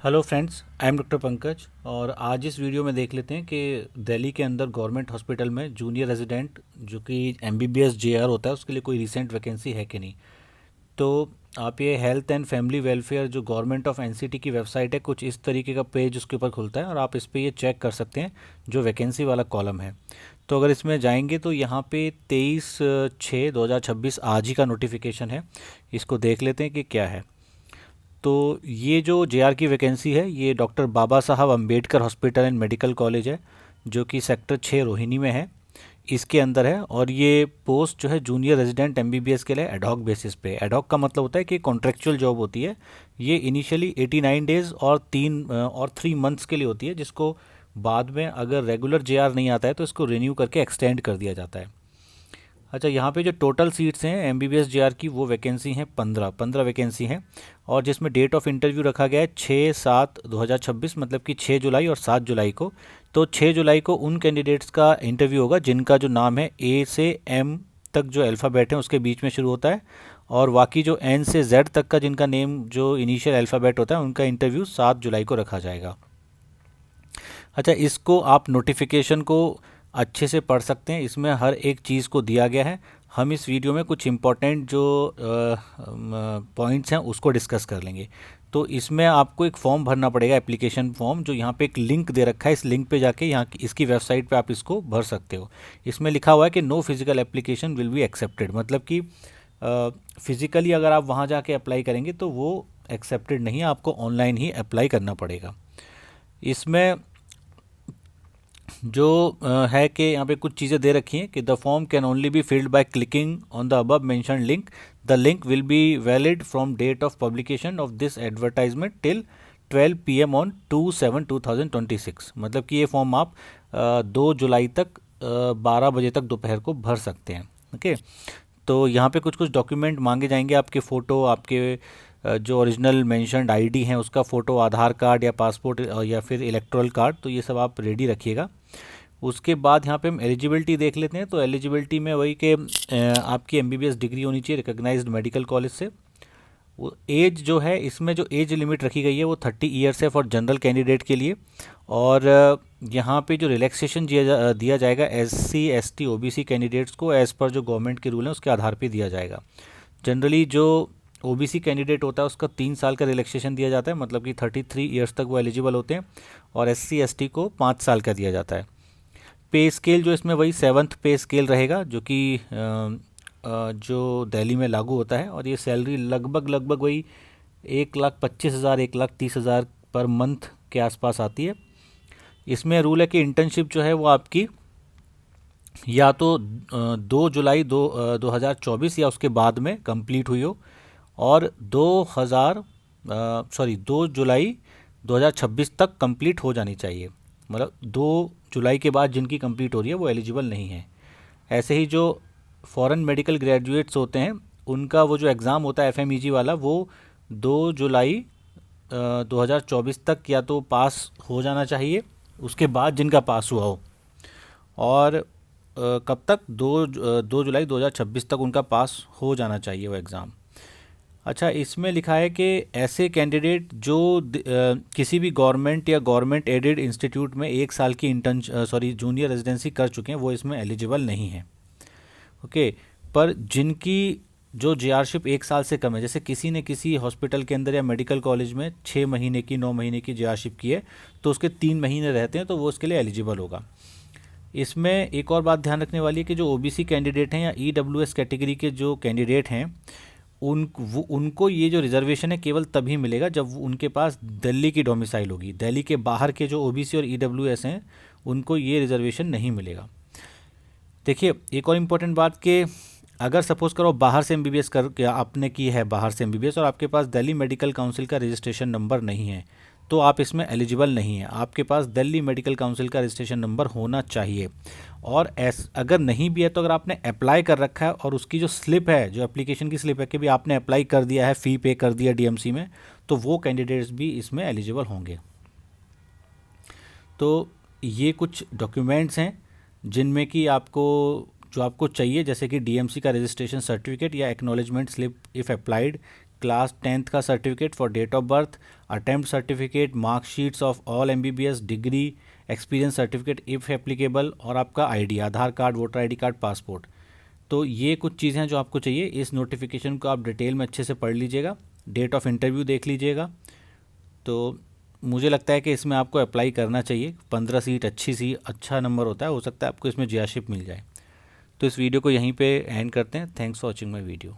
Hello friends, I am doctor Pankaj. और आज इस वीडियो में देख लेते हैं कि दिल्ली के अंदर गवर्नमेंट हॉस्पिटल में जूनियर रेजिडेंट जो कि एमबीबीएस जेआर होता है उसके लिए कोई रिसेंट वैकेंसी है कि नहीं। तो आप ये हेल्थ एंड फैमिली वेलफेयर जो गवर्नमेंट ऑफ एनसीटी की वेबसाइट है, कुछ इस तरीके का पेज उसके ऊपर खुलता है और आप इस पे ये चेक कर सकते हैं जो वैकेंसी वाला कॉलम है। तो अगर इसमें जाएंगे तो यहाँ पे 23/6/2026 आज ही का नोटिफिकेशन है। इसको देख लेते हैं कि क्या है। तो ये जो जेआर की वैकेंसी है ये doctor Baba Saheb Ambedkar hospital and medical college है, जो कि सेक्टर 6 रोहिणी में है, इसके अंदर है। और ये पोस्ट जो है जूनियर रेजिडेंट एमबीबीएस के लिए एडहॉक बेसिस पे। एडहॉक का मतलब होता है कि कॉन्ट्रेक्चुअल जॉब होती है। ये इनिशियली 89 डेज़ और 3 मंथ्स के लिए होती है, जिसको बाद में अगर रेगुलर जेआर नहीं आता है तो इसको रिन्यू करके एक्सटेंड कर दिया जाता है। अच्छा, यहाँ पे जो टोटल सीट्स हैं एमबीबीएस जेआर की वो वैकेंसी हैं 15 वैकेंसी हैं। और जिसमें डेट ऑफ इंटरव्यू रखा गया है 6/7/2026, मतलब कि 6 जुलाई और 7 जुलाई को। तो 6 जुलाई को उन कैंडिडेट्स का इंटरव्यू होगा जिनका जो नाम है ए से एम तक जो अल्फ़ाबेट है उसके बीच में शुरू होता है, और बाकी जो एन से जेड तक का जिनका नेम जो इनिशियल अल्फ़ाबेट होता है उनका इंटरव्यू 7 जुलाई को रखा जाएगा। अच्छा, इसको आप नोटिफिकेशन को अच्छे से पढ़ सकते हैं, इसमें हर एक चीज़ को दिया गया है। हम इस वीडियो में कुछ इम्पॉर्टेंट जो पॉइंट्स हैं उसको डिस्कस कर लेंगे। तो इसमें आपको एक फॉर्म भरना पड़ेगा, एप्लीकेशन फॉर्म, जो यहाँ पे एक लिंक दे रखा है। इस लिंक पे जाके यहाँ इसकी वेबसाइट पे आप इसको भर सकते हो। इसमें लिखा हुआ है कि no physical application will be accepted, मतलब कि फिज़िकली अगर आप वहाँ जाके अप्लाई करेंगे तो वो एक्सेप्टेड नहीं है, आपको ऑनलाइन ही अप्लाई करना पड़ेगा। इसमें जो है कि यहाँ पे कुछ चीज़ें दे रखी हैं कि the form can only be filled by clicking on the above mention link. The link will be valid from date of publication of this advertisement till 12 PM on 2/7/2026। मतलब कि ये फॉर्म आप 2 जुलाई तक 12 बजे तक दोपहर को भर सकते हैं। ओके, तो यहाँ पे कुछ कुछ डॉक्यूमेंट मांगे जाएंगे, आपके फ़ोटो, आपके जो ओरिजिनल मेंशन्ड आईडी हैं उसका फ़ोटो, आधार कार्ड या पासपोर्ट या फिर इलेक्टोरल कार्ड, तो ये सब आप रेडी रखिएगा। उसके बाद यहाँ पे हम एलिजिबिलिटी देख लेते हैं। तो एलिजिबिलिटी में वही कि आपकी एमबीबीएस डिग्री होनी चाहिए रिकॉग्नाइज्ड मेडिकल कॉलेज से। वो एज जो है, इसमें जो एज लिमिट रखी गई है वो 30 ईयर्स है फॉर जनरल कैंडिडेट के लिए। और यहाँ पे जो रिलैक्सेशन दिया जाएगा SC ST OBC कैंडिडेट्स को एज़ पर जो गवर्नमेंट के रूल हैं उसके आधार पे दिया जाएगा। जनरली जो OBC कैंडिडेट होता है उसका 3 साल का रिलैक्सेशन दिया जाता है, मतलब कि 33 ईयर्स तक वो एलिजिबल होते हैं। और SC ST को 5 साल का दिया जाता है। पे स्केल जो इसमें वही 7th पे स्केल रहेगा, जो कि जो दिल्ली में लागू होता है। और ये सैलरी लगभग लगभग वही 1,25,000 1,30,000 पर मंथ के आसपास आती है। इसमें रूल है कि इंटर्नशिप जो है वो आपकी या तो 2 जुलाई 2024 या उसके बाद में कंप्लीट हुई हो, और 2 जुलाई 2026 तक कंप्लीट हो जानी चाहिए। मतलब 2 जुलाई के बाद जिनकी कंप्लीट हो रही है वो एलिजिबल नहीं है। ऐसे ही जो फॉरेन मेडिकल ग्रेजुएट्स होते हैं उनका वो जो एग्ज़ाम होता है FMEG वाला, वो 2 जुलाई 2024 तक या तो पास हो जाना चाहिए, उसके बाद जिनका पास हुआ हो। और कब तक, 2 जुलाई 2026 तक उनका पास हो जाना चाहिए वो एग्ज़ाम। अच्छा, इसमें लिखा है कि ऐसे कैंडिडेट जो किसी भी गवर्नमेंट या गवर्नमेंट एडेड इंस्टीट्यूट में 1 साल की जूनियर रेजिडेंसी कर चुके हैं वो इसमें एलिजिबल नहीं है। ओके, पर जिनकी जो जेआरशिप 1 साल से कम है, जैसे किसी ने किसी हॉस्पिटल के अंदर या मेडिकल कॉलेज में 6 महीने की 9 महीने की जेआरशिप की है, तो उसके 3 महीने रहते हैं तो वो उसके लिए एलिजिबल होगा। इसमें एक और बात ध्यान रखने वाली है कि जो OBC कैंडिडेट हैं या EWS कैटेगरी के जो कैंडिडेट हैं उनको ये जो रिजर्वेशन है केवल तभी मिलेगा जब उनके पास दिल्ली की डोमिसाइल होगी। दिल्ली के बाहर के जो OBC और EWS हैं उनको ये रिजर्वेशन नहीं मिलेगा। देखिए, एक और इम्पोर्टेंट बात कि अगर सपोज़ करो बाहर से MBBS कर के आपने की है बाहर से MBBS और आपके पास दिल्ली मेडिकल काउंसिल का रजिस्ट्रेशन नंबर नहीं है, तो आप इसमें एलिजिबल नहीं है। आपके पास दिल्ली मेडिकल काउंसिल का रजिस्ट्रेशन नंबर होना चाहिए। और अगर नहीं भी है तो अगर आपने अप्लाई कर रखा है और उसकी जो स्लिप है, जो एप्लीकेशन की स्लिप है कि भी आपने अप्लाई कर दिया है, फ़ी पे कर दिया DMC में, तो वो कैंडिडेट्स भी इसमें एलिजिबल होंगे। तो ये कुछ डॉक्यूमेंट्स हैं जिनमें कि आपको चाहिए, जैसे कि DMC का रजिस्ट्रेशन सर्टिफिकेट या acknowledgement slip if applied, class 10th का certificate for date of birth, attempt certificate, marksheets of all MBBS degree, experience certificate if applicable, और आपका ID, Aadhaar card, voter ID card, passport. तो ये कुछ चीज़ें हैं जो आपको चाहिए। इस नोटिफिकेशन को आप डिटेल में अच्छे से पढ़ लीजिएगा, डेट ऑफ इंटरव्यू देख लीजिएगा। तो मुझे लगता है कि इसमें आपको अप्लाई करना चाहिए। 15 सीट अच्छी सी अच्छा नंबर होता है, हो सकता है आपको इसमें जीआरशिप मिल जाए। तो इस वीडियो को यहीं पे एंड करते हैं। Thanks for watching my video.